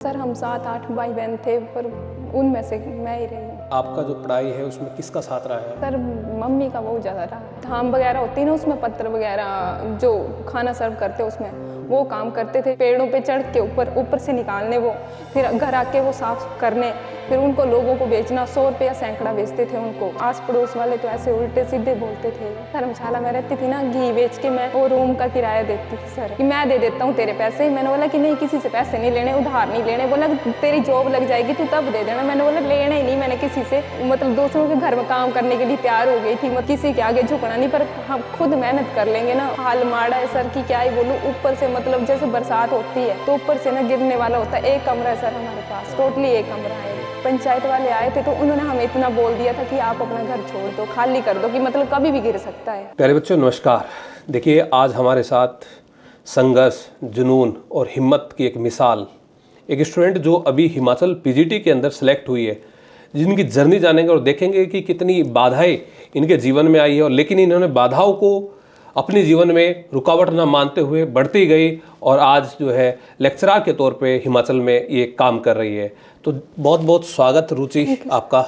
Sir हम 7-8 भाई बहन थे पर उनमें से मैं ही रही हूँ। आपका जो पढ़ाई है उसमें किसका साथ रहा है? सर मम्मी का बहुत ज़्यादा रहा। धाम वगैरह होती ना उसमें पत्थर वगैरह जो खाना सर्व करते उसमें वो काम करते थे। पेड़ों पे चढ़ के ऊपर से निकालने वो, फिर घर आके वो साफ करने, फिर उनको लोगों को बेचना। 100 रुपया सैकड़ा बेचते थे उनको। आस पड़ोस वाले तो ऐसे उल्टे सीधे बोलते थे। धर्मशाला में रहती थी ना, घी बेच के मैं वो रूम का किराया देती थी सर कि मैं दे देता हूँ तेरे पैसे। मैंने बोला कि नहीं किसी से पैसे नहीं लेने, उधार नहीं लेने। बोला तेरी जॉब लग जाएगी तू तब दे देना। मैंने बोला लेना ही नहीं मैंने किसी से। मतलब दूसरों के घर में काम करने के लिए तैयार हो गई थी, मतलब किसी के आगे झुकना नहीं, पर हम खुद मेहनत कर लेंगे ना। हाल माड़ा है सर की क्या ही बोलूँ। ऊपर से मतलब जैसे बरसात होती है तो ऊपर से ना गिरने वाला होता है। एक कमरा है सर हमारे पास, टोटली एक कमरा है। पंचायत वाले आए थे तो उन्होंने हमें इतना बोल दिया था कि आप अपना घर छोड़ दो, खाली कर दो, कि मतलब कभी भी गिर सकता है। प्यारे बच्चों नमस्कार। देखिए आज हमारे साथ संघर्ष, जुनून और हिम्मत की एक मिसाल, एक स्टूडेंट जो अभी हिमाचल पीजीटी के अंदर सेलेक्ट हुई है, जिनकी जर्नी जानेंगे और देखेंगे कि कितनी बाधाएं इनके जीवन में आई है, और लेकिन इन्होंने बाधाओं को अपने जीवन में रुकावट न मानते हुए बढ़ती गई और आज जो है लेक्चरर के तौर पे हिमाचल में ये काम कर रही है। तो बहुत बहुत स्वागत रुचि आपका।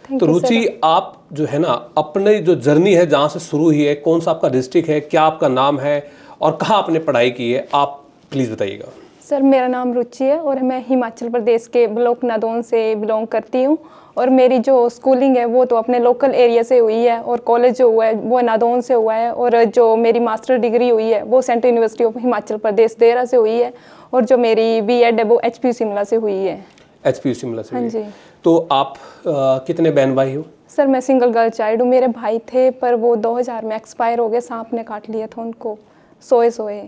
तो रुचि आप जो है ना अपनी जो जर्नी है जहाँ से शुरू हुई है, कौन सा आपका डिस्ट्रिक्ट है, क्या आपका नाम है और कहाँ आपने पढ़ाई की है, आप प्लीज़ बताइएगा। सर मेरा नाम रुचि है और मैं हिमाचल प्रदेश के ब्लॉक नादौन से बिलोंग करती हूँ। और मेरी जो स्कूलिंग है वो तो अपने लोकल एरिया से हुई है और कॉलेज जो हुआ है वो नादौन से हुआ है। और जो मेरी मास्टर डिग्री हुई है वो central university of Himachal Pradesh Dehra से हुई है। और जो मेरी बीएड है वो एचपीयू शिमला से हुई है। एचपीयू शिमला से? हाँ जी। तो आप कितने बहन भाई हो? सर मैं सिंगल गर्ल चाइल्ड हूँ। मेरे भाई थे पर वो 2000 में एक्सपायर हो गए, सांप ने काट लिया था उनको सोए।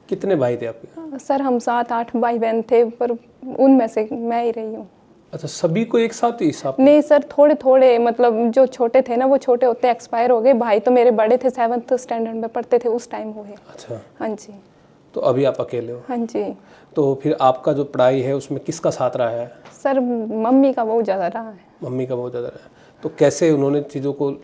कितने भाई थे आपके? सर हम 7-8 भाई बहन थे पर उनमें से मैं ही रही हूँ। अच्छा, सभी को एक साथ ही सांप? नहीं सर, थोड़े थोड़े, मतलब जो छोटे थे ना वो छोटे होते एक्सपायर हो गए। भाई तो मेरे बड़े थे, 7th स्टैंडर्ड में पढ़ते थे उस टाइम हुए। अच्छा। हाँ जी। तो अभी आप अकेले हो? हाँ जी। तो फिर आपका जो पढ़ाई है उसमें किसका साथ रहा है? सर मम्मी का बहुत ज़्यादा रहा है। मम्मी का बहुत ज़्यादा रहा है। तो कैसे उन्होंने चीज़ों को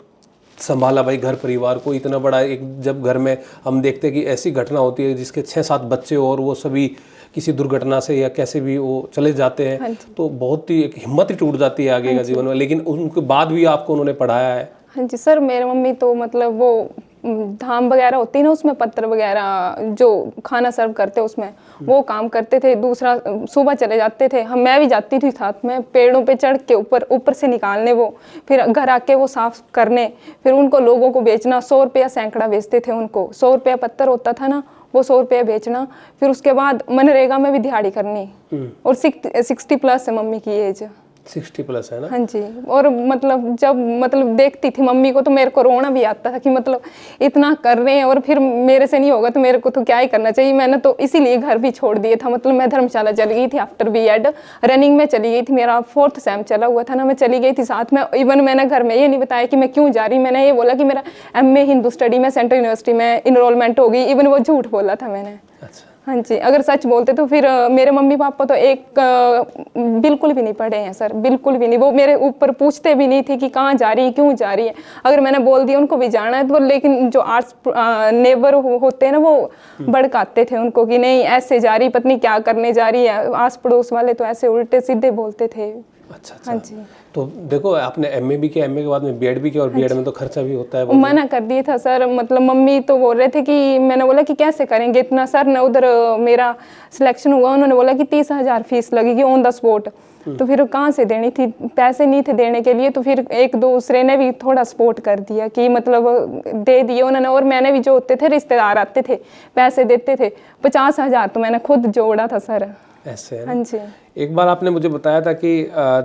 संभाला भाई, घर परिवार को इतना बड़ा एक, जब घर में हम देखते हैं कि ऐसी घटना होती है जिसके 6-7 बच्चे और वो सभी किसी दुर्घटना से या कैसे भी वो चले जाते हैं, तो बहुत ही एक हिम्मत ही टूट जाती है आगे का जीवन में। लेकिन उनके बाद भी आपको उन्होंने पढ़ाया है? हाँ जी सर, मेरे मम्मी तो मतलब वो धाम वगैरह होती है ना उसमें पत्थर वगैरह जो खाना सर्व करते उसमें वो काम करते थे। दूसरा सुबह चले जाते थे, मैं भी जाती थी साथ में। पेड़ों पे चढ़ के ऊपर से निकालने वो, फिर घर आके वो साफ करने, फिर उनको लोगों को बेचना। 100 रुपया सैकड़ा बेचते थे उनको। 100 रुपया पत्थर होता था ना, वो 100 रुपया बेचना। फिर उसके बाद मनरेगा में भी दिहाड़ी करनी। और 60+ है मम्मी की एज। 60+ है ना? हाँ जी। और मतलब जब देखती थी मम्मी को तो मेरे को रोना भी आता था कि मतलब इतना कर रहे हैं और फिर मेरे से नहीं होगा तो मेरे को तो क्या ही करना चाहिए। मैंने तो इसीलिए घर भी छोड़ दिया था। मतलब मैं धर्मशाला चली गई थी आफ्टर बीएड, रनिंग में चली गई थी। मेरा 4th सेम चला हुआ था ना, मैं चली गई थी साथ में। इवन मैंने घर में ये नहीं बताया कि मैं क्यों जा रही। मैंने ये बोला कि मेरा MA हिंदू स्टडी में सेंट्रल यूनिवर्सिटी में इनरोलमेंट होगी। इवन वो झूठ बोला था मैंने। अच्छा। हाँ जी, अगर सच बोलते तो फिर मेरे मम्मी पापा तो बिल्कुल भी नहीं पढ़े हैं सर, बिल्कुल भी नहीं। वो मेरे ऊपर पूछते भी नहीं थे कि कहाँ जा रही है, क्यों जा रही है। अगर मैंने बोल दिया उनको भी जाना है तो, लेकिन जो आर्ट्स नेबर होते हैं ना वो भड़काते थे उनको कि नहीं ऐसे जा रही, पत्नी क्या करने जा रही है। आस पड़ोस वाले तो ऐसे उल्टे सीधे बोलते थे। अच्छा। हाँ जी। तो देखो आपने MA भी किया, MA के बाद में बीएड भी किया, और बीएड में तो खर्चा भी होता है। मना कर दिया था सर। मतलब मम्मी तो बोल रहे थे कि, मैंने बोला कि कैसे करेंगे इतना। सर ने उधर मेरा सिलेक्शन हुआ, उन्होंने बोला कि 30,000 फीस लगेगी ऑन द स्पॉट। तो फिर कहाँ से देनी थी, पैसे नहीं थे देने के लिए। तो फिर एक दूसरे ने भी थोड़ा सपोर्ट कर दिया कि मतलब दे दिए उन्होंने। और मैंने भी जो होते थे रिश्तेदार आते थे पैसे देते थे, 50,000 तो मैंने खुद जोड़ा था सर। ऐसे है? हाँ जी। एक बार आपने मुझे बताया था कि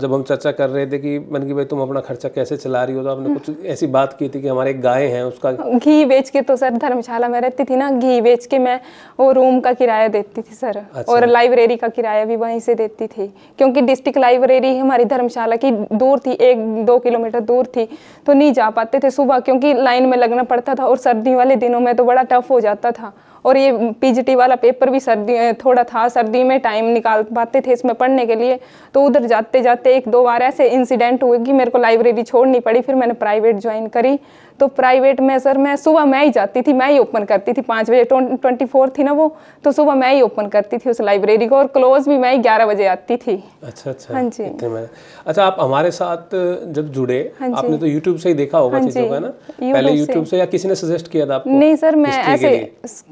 जब हम चर्चा कर रहे थे कि मन की भाई तुम अपना खर्चा कैसे चला रही हो, तो आपने कुछ ऐसी बात की थी कि हमारे एक गाय हैं उसका घी बेच के, तो सर धर्मशाला में रहती थी ना, घी बेच के मैं वो रूम का किराया देती थी सर। अच्छा। और लाइब्रेरी का किराया भी वहीं से देती थी, क्योंकि डिस्ट्रिक्ट लाइब्रेरी हमारी धर्मशाला की दूर थी, 1-2 किलोमीटर दूर थी। तो नहीं जा पाते थे सुबह, क्योंकि लाइन में लगना पड़ता था। और सर्दी वाले दिनों में तो बड़ा टफ हो जाता था। और ये पीजीटी वाला पेपर भी सर्दी थोड़ा था, सर्दी में टाइम निकाल पाते थे इसमें पढ़ने के लिए। तो उधर जाते जाते 1-2 बार ऐसे इंसिडेंट हुए कि मेरे को लाइब्रेरी छोड़नी पड़ी। फिर मैंने प्राइवेट ज्वाइन करी। तो प्राइवेट में सर मैं सुबह मैं ही जाती थी, मैं ही ओपन करती थी 5 बजे, 24 थी ना वो, तो सुबह मैं ही ओपन करती थी उस लाइब्रेरी को, और क्लोज भी मैं ही 11 बजे आती थी। अच्छा अच्छा। हाँ जी। इतने में अच्छा, आप हमारे साथ जब जुड़े, आपने तो यूट्यूब से ही देखा होगा चीज़ों का ना, पहले यूट्यूब से या किसी ने सजेस्ट किया था आपको? नहीं सर, मैं ऐसे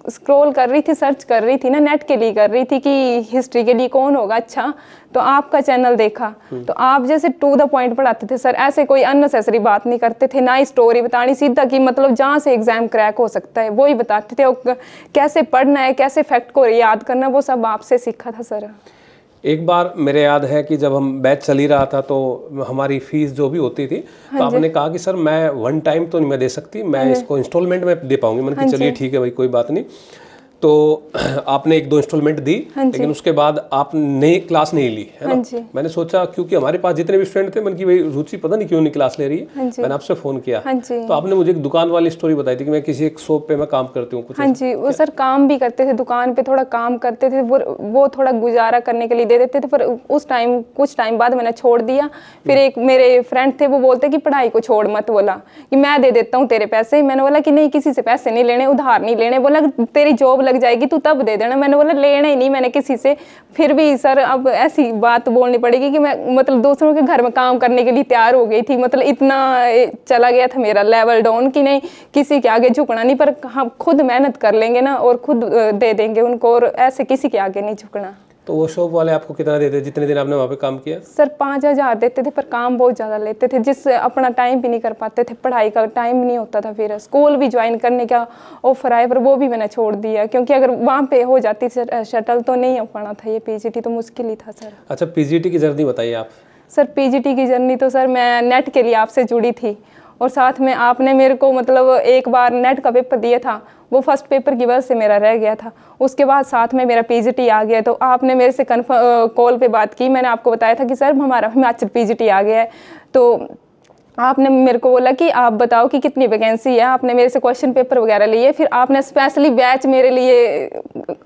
स्क्रॉल कर रही थी, सर्च कर रही थी ना, नेट के लिए कर रही थी कि हिस्ट्री के लिए कौन होगा अच्छा, तो आपका चैनल देखा, तो आप जैसे टू द पॉइंट पढ़ाते थे सर, ऐसे कोई अननेसेसरी बात नहीं करते थे, ना ही स्टोरी बतानी, सीधा कि मतलब जहाँ से एग्जाम क्रैक हो सकता है वो ही बताते थे, और कैसे पढ़ना है, कैसे फैक्ट को याद करना, वो सब आपसे सीखा था सर। एक बार मेरे याद है कि जब हम बैच चल ही रहा था तो हमारी फीस जो भी होती थी, तो आपने कहा कि सर मैं वन टाइम तो नहीं मैं दे सकती, मैं इसको इंस्टॉलमेंट में दे पाऊंगी। मैंने कहा चलिए ठीक है भाई, कोई बात नहीं। तो आपने 1-2 इंस्टॉलमेंट दी, लेकिन उसके बाद आपने क्लास नहीं ली, है ना। मैंने सोचा क्योंकि हमारे पास जितने भी स्टूडेंट थे, मैंने की भाई रुचि पता नहीं क्यों नहीं क्लास ले रही है, मैंने आपसे फ़ोन किया, तो आपने मुझे एक दुकान वाली स्टोरी बताई थी कि मैं किसी एक शॉप पे मैं काम करती हूँ कुछ। हाँ जी, वो सर काम भी करते थे, दुकान पे थोड़ा काम करते थे, वो थोड़ा गुजारा करने के लिए दे देते थे, पर उस टाइम कुछ टाइम बाद मैंने छोड़ दिया। फिर एक मेरे फ्रेंड थे, वो बोलते कि पढ़ाई को छोड़ मत, बोला कि मैं दे देता हूँ तेरे पैसे। मैंने बोला कि नहीं, किसी से पैसे नहीं लेने, उधार नहीं लेने। बोला तेरी जॉब लग जाएगी तू तब दे देना। मैंने बोला लेना ही नहीं मैंने किसी से। फिर भी सर अब ऐसी बात बोलनी पड़ेगी कि मैं मतलब दूसरों के घर में काम करने के लिए तैयार हो गई थी, मतलब इतना चला गया था मेरा लेवल डाउन कि नहीं किसी के आगे झुकना नहीं, पर हम खुद मेहनत कर लेंगे ना और खुद दे देंगे उनको, और ऐसे किसी के आगे नहीं झुकना। तो वो शॉप वाले आपको कितना देते जितने दिन आपने वहाँ पे काम किया? सर 5,000 देते थे, पर काम बहुत ज़्यादा लेते थे, जिससे अपना टाइम भी नहीं कर पाते थे, पढ़ाई का टाइम नहीं होता था। फिर स्कूल भी ज्वाइन करने का ऑफर आया, पर वो भी मैंने छोड़ दिया, क्योंकि अगर वहाँ पे हो जाती शटल तो नहीं हो पाना था, ये पीजीटी तो मुश्किल ही था सर। अच्छा, पीजीटी की जर्नी बताइए आप। सर पीजीटी की जर्नी तो सर मैं नेट के लिए आपसे जुड़ी थी, और साथ में आपने मेरे को मतलब एक बार नेट का पेपर दिया था, वो फर्स्ट पेपर की वजह से मेरा रह गया था। उसके बाद साथ में मेरा पीजीटी आ गया, तो आपने मेरे से कॉल पे बात की। मैंने आपको बताया था कि सर हमारा हिमाचल पीजीटी आ गया है, तो आपने मेरे को बोला कि आप बताओ कि कितनी वैकेंसी है। आपने मेरे से क्वेश्चन पेपर वगैरह लिए, फिर आपने स्पेशली बैच मेरे लिए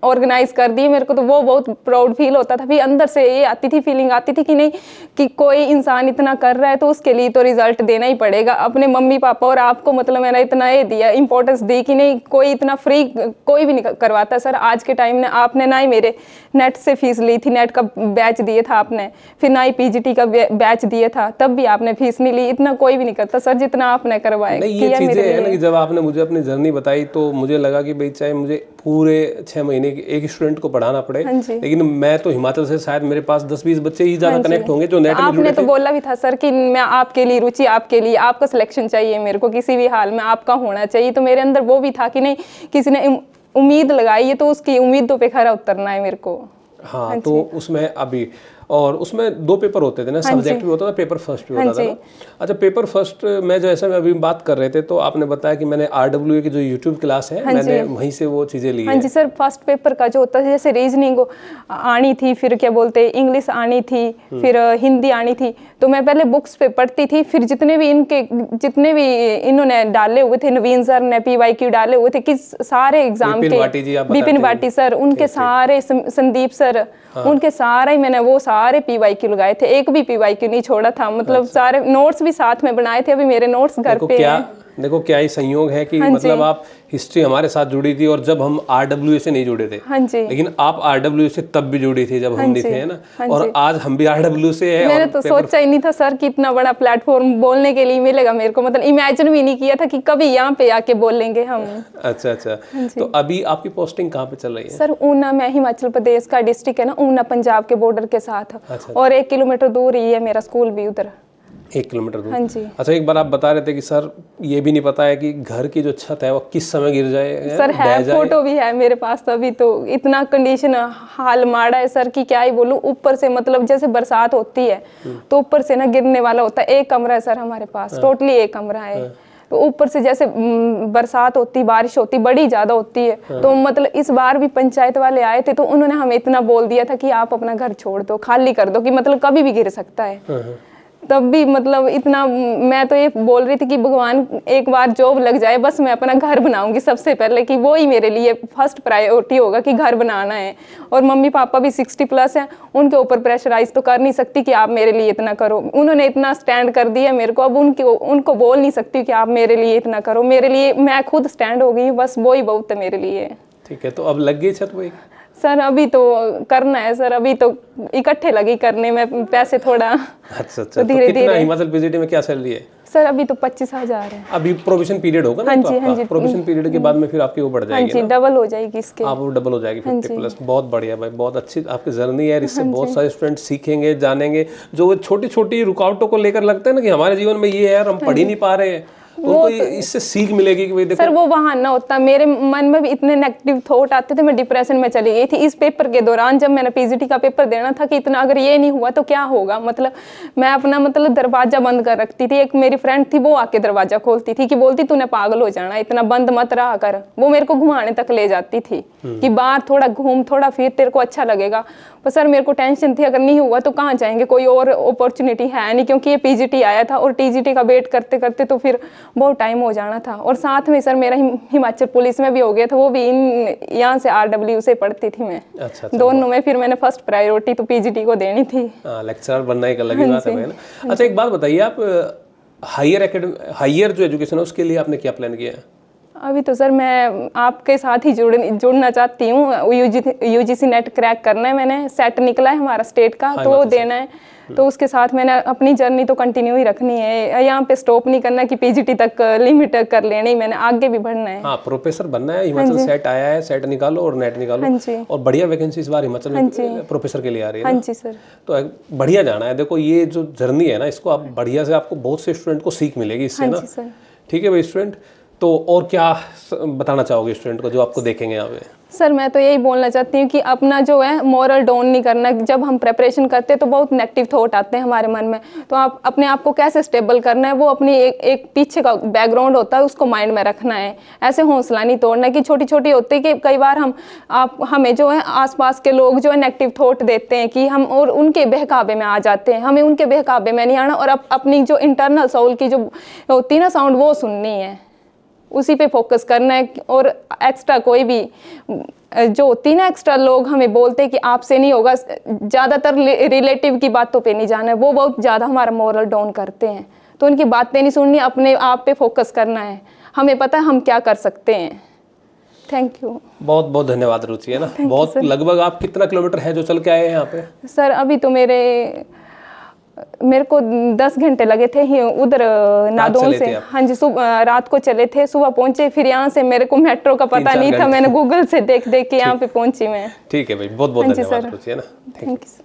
ऑर्गेनाइज कर दिए। मेरे को तो वो बहुत प्राउड फील होता था। फिर अंदर से ये आती थी, फीलिंग आती थी कि नहीं, कि कोई इंसान इतना कर रहा है तो उसके लिए तो रिजल्ट देना ही पड़ेगा। अपने मम्मी पापा और आपको मतलब मैंने इतना ये दिया, इंपॉर्टेंस दी कि नहीं, कोई इतना फ्री कोई भी नहीं करवाता सर आज के टाइम में। आपने ना ही मेरे नेट से फीस ली थी, नेट का बैच दिया था आपने, फिर ना ही पीजीटी का बैच दिया था, तब भी आपने फीस नहीं ली। इतना कोई भी नहीं करता सर जितना आपने करवाया। नहीं, ये चीजें है ना कि जब आपने मुझे अपनी जर्नी बताई तो मुझे लगा कि भाई चाहे मुझे पूरे 6 महीने एक स्टूडेंट को पढ़ाना पड़े, लेकिन मैं तो हिमाचल से, शायद मेरे पास 10-20 बच्चे ही ज्यादा कनेक्ट होंगे जो नेट में जुड़े थे। आपने तो बोला भी था सर कि मैं आपके लिए रुचि, आपके लिए आपका सिलेक्शन चाहिए मेरे को, किसी भी हाल में आपका होना चाहिए। तो मेरे अंदर वो भी था कि नहीं, किसी ने उम्मीद लगाई है तो उसकी उम्मीदों पे खरा उतरना है मेरे को। हाँ, तो उसमें अभी और उसमें 2 पेपर होते थे ना, सब्जेक्ट भी होता था, पेपर फर्स्ट भी होता था ना। अच्छा, पेपर फर्स्ट में जैसे मैं अभी बात कर रहे थे तो आपने बताया कि मैंने RWA की जो यूट्यूब क्लास है, मैंने वहीं से वो चीज़ें ली। हाँ जी सर, फर्स्ट पेपर का जो होता है, जैसे रीजनिंग आनी थी, फिर क्या बोलते इंग्लिश आनी थी, फिर हिंदी आनी थी, तो मैं पहले बुक्स पे पढ़ती थी। फिर जितने भी इन्होंने डाले हुए थे, नवीन सर ने PYQ डाले हुए थे कि सारे एग्जाम के, विपिन भाटी सर, उनके सारे, संदीप सर, उनके सारे ही मैंने वो सारे PYQ लगाए थे, एक भी PYQ नहीं छोड़ा था। मतलब सारे नोट्स भी साथ में बनाए थे। अभी मेरे नोट्स घर पे हैं। देखो क्या ही संयोग है कि मतलब आप हिस्ट्री हमारे साथ जुड़ी थी और जब हम RWA से नहीं जुड़े थे। हाँ जी। लेकिन आप RWA से तब भी जुड़ी थी जब हम नहीं थे, है ना। और आज हम भी RWA से है। मैंने तो सोचा ही नहीं था सर कि इतना बड़ा प्लेटफॉर्म बोलने के लिए मिलेगा मेरे को, मतलब इमेजिन भी नहीं किया था कि कभी यहाँ पे आके बोलेंगे हम। अच्छा अच्छा। तो अभी आपकी पोस्टिंग कहाँ पे चल रही है? सर ऊना में, हिमाचल प्रदेश का डिस्ट्रिक्ट है ना ऊना, पंजाब के बॉर्डर के साथ। और 1 किलोमीटर दूर ही है मेरा स्कूल भी उधर। 1 किलोमीटर दूर। हाँ जी। अच्छा, एक बार आप बता रहे थे कि सर ये भी नहीं पता है कि घर की जो छत है वो किस समय गिर जाए। सर है, फोटो भी है मेरे पास। अभी तो इतना कंडीशन हाल माड़ा है सर कि क्या ही बोलूं। ऊपर से मतलब जैसे बरसात होती है तो ऊपर से ना गिरने वाला होता है। 1 कमरा है सर हमारे पास, टोटली 1 कमरा है। तो ऊपर से जैसे बरसात होती, बारिश होती, बड़ी ज्यादा होती है, तो मतलब इस बार भी पंचायत वाले आए थे तो उन्होंने हमें इतना बोल दिया था कि आप अपना घर छोड़ दो, खाली कर दो, कि मतलब कभी भी गिर सकता है। तब भी मतलब इतना, मैं तो ये बोल रही थी कि भगवान एक बार जॉब लग जाए, बस मैं अपना घर बनाऊंगी सबसे पहले, कि वो ही मेरे लिए फर्स्ट प्रायोरिटी होगा कि घर बनाना है। और मम्मी पापा भी 60+ हैं, उनके ऊपर प्रेशराइज तो कर नहीं सकती कि आप मेरे लिए इतना करो। उन्होंने इतना स्टैंड कर दिया मेरे को, अब उनको बोल नहीं सकती कि आप मेरे लिए इतना करो। मेरे लिए मैं खुद स्टैंड हो गई हूँ, बस वो ही बहुत है मेरे लिए। ठीक है, तो अब लग गई छत वही? सर अभी तो करना है सर, अभी तो इकट्ठे लगी करने में पैसे थोड़ा। अच्छा, तो धीरे धीरे। हिमाचल पीजीटी में क्या सैलरी है सर? अभी तो 25,000 है। अभी प्रोविजन पीरियड होगा ना? हाँ तो जी, आपका हाँ जी। प्रोविजन पीरियड के बाद में फिर आपकी वो बढ़ जाएगी। हाँ जी, डबल हो जाएगी इसके। आप वो डबल हो जाएगी 50+। बहुत बढ़िया भाई, बहुत अच्छी आपकी जर्नी है। इससे बहुत सारे स्टूडेंट सीखेंगे, जानेंगे। जो छोटी छोटी रुकावटों को लेकर लगता है ना कि हमारे जीवन में ये है यार, हम पढ़ ही नहीं पा रहे हैं, उनको इससे सीख मिलेगी कि भाई देखो। सर वो बहाना होता, मेरे मन में भी इतने नेगेटिव थॉट आते थे, मैं डिप्रेशन में चली गई थी इस पेपर के दौरान, जब मैंने पीजीटी का पेपर देना था, कि इतना अगर ये नहीं हुआ तो क्या होगा। मतलब मैं अपना मतलब दरवाजा बंद कर रखती थी। एक मेरी फ्रेंड थी, वो आके दरवाजा खोलती थी कि बोलती तूने पागल हो जाना, इतना बंद मत रहा कर। वो मेरे को घुमाने तक ले जाती थी कि बाहर थोड़ा घूम, थोड़ा फिर, तेरे को अच्छा लगेगा। पर सर मेरे को टेंशन थी, अगर नहीं हुआ तो कहाँ जाएंगे, कोई और अपॉर्चुनिटी है नहीं, क्योंकि ये पीजीटी आया था और टीजीटी का वेट करते करते तो फिर बहुत टाइम हो जाना था। और साथ में सर मेरा हिमाचल पुलिस में भी हो गया था, वो भी यहाँ से RW से पढ़ती थी मैं। अच्छा, दोनों में फिर मैंने फर्स्ट प्रायोरिटी तो पीजीटी को देनी थी। लेक्चरर बनना एक अलग ही बात है ना। अच्छा, एक बात बताइए, आप हायर जो एजुकेशन है उसके लिए आपने क्या प्लान किया है? अभी तो सर मैं आपके साथ ही जुड़ना चाहती हूँ। यूजीसी नेट क्रैक करना है, मैंने सेट निकला है हमारा स्टेट का, तो वो देना है। तो उसके साथ मैंने अपनी जर्नी तो कंटिन्यू ही रखनी है, यहाँ पे स्टॉप नहीं करना कि पीजीटी तक लिमिट कर लेना ही, मैंने आगे भी बढ़ना है। हाँ, प्रोफेसर बनना है। हिमाचल सेट आया है, सेट निकालो और नेट निकालो। और बढ़िया वैकेंसी इस बार हिमाचल में प्रोफेसर के लिए आ रही है। हाँ जी सर। तो बढ़िया जाना है। देखो ये जो जर्नी है ना, इसको आप बढ़िया से, आपको बहुत से स्टूडेंट को सीख मिलेगी इससे ना। ठीक है भाई स्टूडेंट, तो और क्या बताना चाहोगे स्टूडेंट को जो आपको देखेंगे यहाँ पे? सर मैं तो यही बोलना चाहती हूँ कि अपना जो है मोरल डाउन नहीं करना। जब हम प्रेपरेशन करते हैं तो बहुत नेगेटिव थॉट आते हैं हमारे मन में, तो आप अपने आप को कैसे स्टेबल करना है, वो अपनी एक पीछे का बैकग्राउंड होता है उसको माइंड में रखना है। ऐसे हौसला नहीं तोड़ना कि छोटी छोटी होती है कि कई बार हमें जो है आसपास के लोग जो है नेगेटिव थॉट देते हैं कि हम और उनके बहकावे में आ जाते हैं। हमें उनके बहकावे में नहीं आना और अपनी जो इंटरनल सोल की जो होती है ना साउंड, वो सुननी है, उसी पे फोकस करना है। और एक्स्ट्रा कोई भी जो होती है ना, एक्स्ट्रा लोग हमें बोलते हैं कि आपसे नहीं होगा, ज़्यादातर रिलेटिव की बातों पे नहीं जाना है, वो बहुत ज़्यादा हमारा मोरल डाउन करते हैं। तो उनकी बातें नहीं सुननी, अपने आप पे फोकस करना है। हमें पता है हम क्या कर सकते हैं। Thank you. बहुत बहुत धन्यवाद रुचि, है ना। बहुत लगभग आप कितना किलोमीटर है जो चल के आए हैं यहाँ पे? सर अभी तो मेरे को 10 घंटे लगे थे उधर नादौन से। हाँ जी, रात को चले थे, सुबह पहुंचे। फिर यहाँ से मेरे को मेट्रो का पता नहीं था, मैंने गूगल से देख के यहाँ पे पहुंची मैं। ठीक है भाई, बहुत बहुत धन्यवाद रुचि, है ना। Thank you.